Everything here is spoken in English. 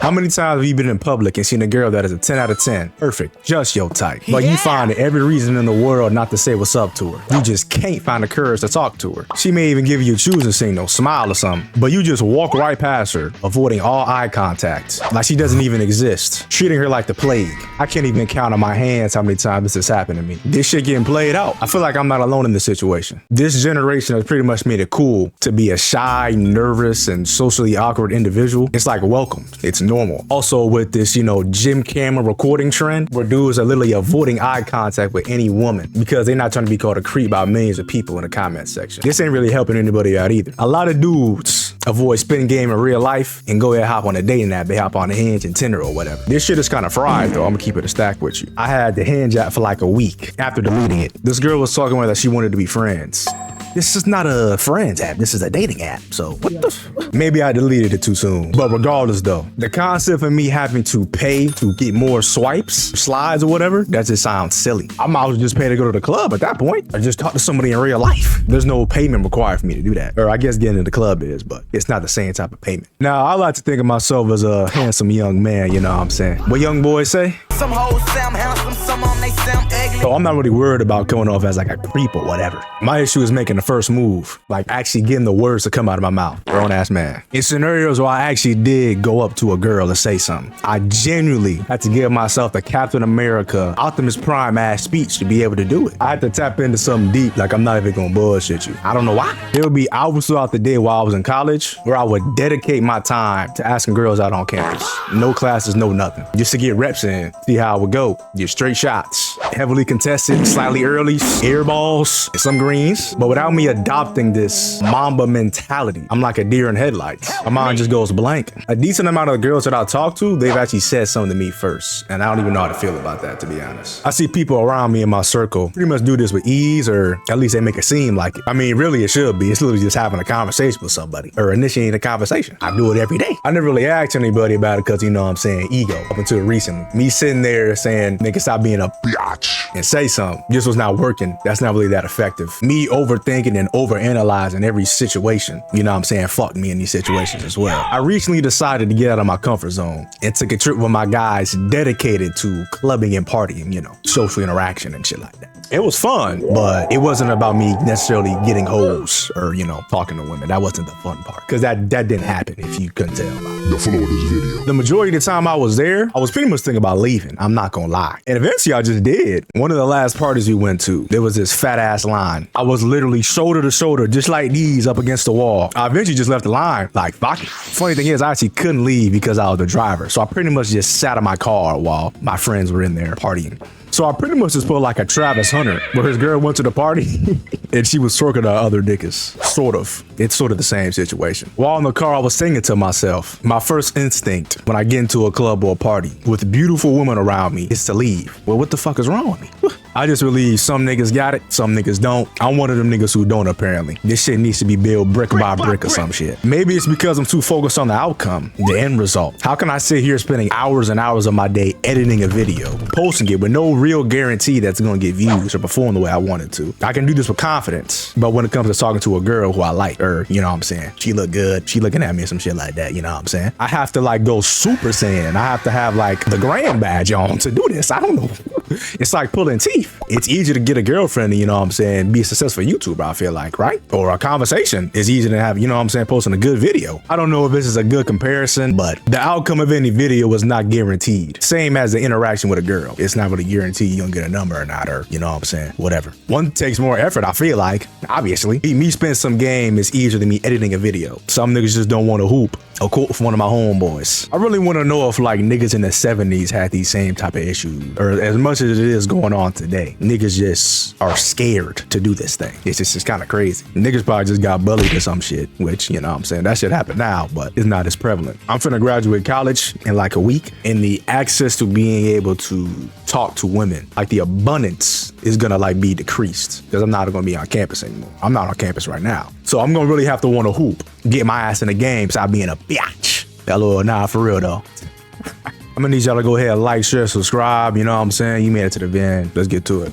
How many times have you been in public and seen a girl that is a 10 out of 10? Perfect, just your type. But you find every reason in the world not to say what's up to her. You just can't find the courage to talk to her. She may even give you a choosing signal, smile or something, but you just walk right past her, avoiding all eye contact, like she doesn't even exist, treating her like the plague. I can't even count on my hands how many times this has happened to me. This shit getting played out. I feel like I'm not alone in this situation. This generation has pretty much made it cool to be a shy, nervous, and socially awkward individual. It's like welcomed. It's normal. Also with this, gym camera recording trend where dudes are literally avoiding eye contact with any woman because they're not trying to be called a creep by millions of people in the comment section. This ain't really helping anybody out either. A lot of dudes avoid spitting game in real life and go ahead and hop on a dating app. They hop on the Hinge and Tinder or whatever. This shit is kind of fried though. I'm gonna keep it a stack with you. I had the Hinge app for like a week after deleting it. This girl was talking about that she wanted to be friends. This is not a friends app. This is a dating app. So what the maybe I deleted it too soon. But regardless though, the concept of me having to pay to get more swipes, slides or whatever, that just sounds silly. I might as well just pay to go to the club at that point or just talk to somebody in real life. There's no payment required for me to do that. Or I guess getting in the club is, but it's not the same type of payment. Now, I like to think of myself as a handsome young man, you know what I'm saying? What young boys say? Some hoes sound handsome, some on they sound ugly. So I'm not really worried about coming off as like a creep or whatever. My issue is making the first move, like actually getting the words to come out of my mouth. Grown ass man. In scenarios where I actually did go up to a girl and say something, I genuinely had to give myself the Captain America Optimus Prime ass speech to be able to do it. I had to tap into something deep, like I'm not even gonna bullshit you. I don't know why. There would be hours throughout the day while I was in college where I would dedicate my time to asking girls out on campus. No classes, no nothing. Just to get reps in, see how it would go. Get straight shots. Heavily contested, slightly early, air balls, and some greens. But without me adopting this Mamba mentality, I'm like a deer in headlights. My mind just goes blank. A decent amount of the girls that I talk to, they've actually said something to me first. And I don't even know how to feel about that, to be honest. I see people around me in my circle pretty much do this with ease, or at least they make it seem like it. I mean, really it should be. It's literally just having a conversation with somebody or initiating a conversation. I do it every day. I never really asked anybody about it because, you know what I'm saying, ego. Up until recently. Me sitting there saying, nigga, stop being a biatch and say something. This was not working. That's not really that effective. Me overthinking and overanalyzing every situation, you know what I'm saying, fucked me in these situations as well. I recently decided to get out of my comfort zone and took a trip with my guys dedicated to clubbing and partying, social interaction and shit like that. It was fun, but it wasn't about me necessarily getting hoes or, talking to women. That wasn't the fun part, because that didn't happen, if you couldn't tell by the flow of this video. The majority of the time I was there, I was pretty much thinking about leaving. I'm not gonna lie. And eventually I just did. One of the last parties we went to, there was this fat ass line. I was literally shoulder to shoulder, just like these, up against the wall. I eventually just left the line, like, fuck it. Funny thing is, I actually couldn't leave because I was the driver. So I pretty much just sat in my car while my friends were in there partying. So I pretty much just put like a Travis Hunter, where his girl went to the party and she was twerking to other niggas. Sort of. It's sort of the same situation. While in the car, I was singing to myself. My first instinct when I get into a club or a party with beautiful women around me is to leave. Well, what the fuck is wrong with me? I just believe some niggas got it, some niggas don't. I'm one of them niggas who don't, apparently. This shit needs to be built brick by brick or some shit. Maybe it's because I'm too focused on the outcome, the end result. How can I sit here spending hours and hours of my day editing a video, posting it with no real guarantee that's gonna get views or perform the way I want it to? I can do this with confidence, but when it comes to talking to a girl who I like, or, you know what I'm saying, she look good, she looking at me or some shit like that, you know what I'm saying? I have to like go Super Saiyan. I have to have like the Grand badge on to do this. I don't know. It's like pulling teeth. It's easy to get a girlfriend and, you know what I'm saying, be a successful YouTuber, I feel like, right? Or a conversation is easy to have, you know what I'm saying, posting a good video. I don't know if this is a good comparison, but the outcome of any video is not guaranteed. Same as the interaction with a girl. It's not really guaranteed you're gonna get a number or not, or, you know what I'm saying, whatever. One takes more effort, I feel like, obviously. Me spend some game is easier than me editing a video. Some niggas just don't want to hoop. A quote from one of my homeboys. I really want to know if like niggas in the 70s had these same type of issues, or as much as it is going on today. Niggas just are scared to do this thing. It's kind of crazy. Niggas probably just got bullied or some shit, which, you know what I'm saying, that shit happen now, but it's not as prevalent. I'm finna graduate college in like a week, and the access to being able to talk to women, like the abundance is gonna like be decreased, because I'm not gonna be on campus anymore. I'm not on campus right now. So I'm gonna really have to want to hoop, get my ass in the game, stop being a bitch. Nah, for real though. I'm gonna need y'all to go ahead, like, share, subscribe, you know what I'm saying? You made it to the end. Let's get to it.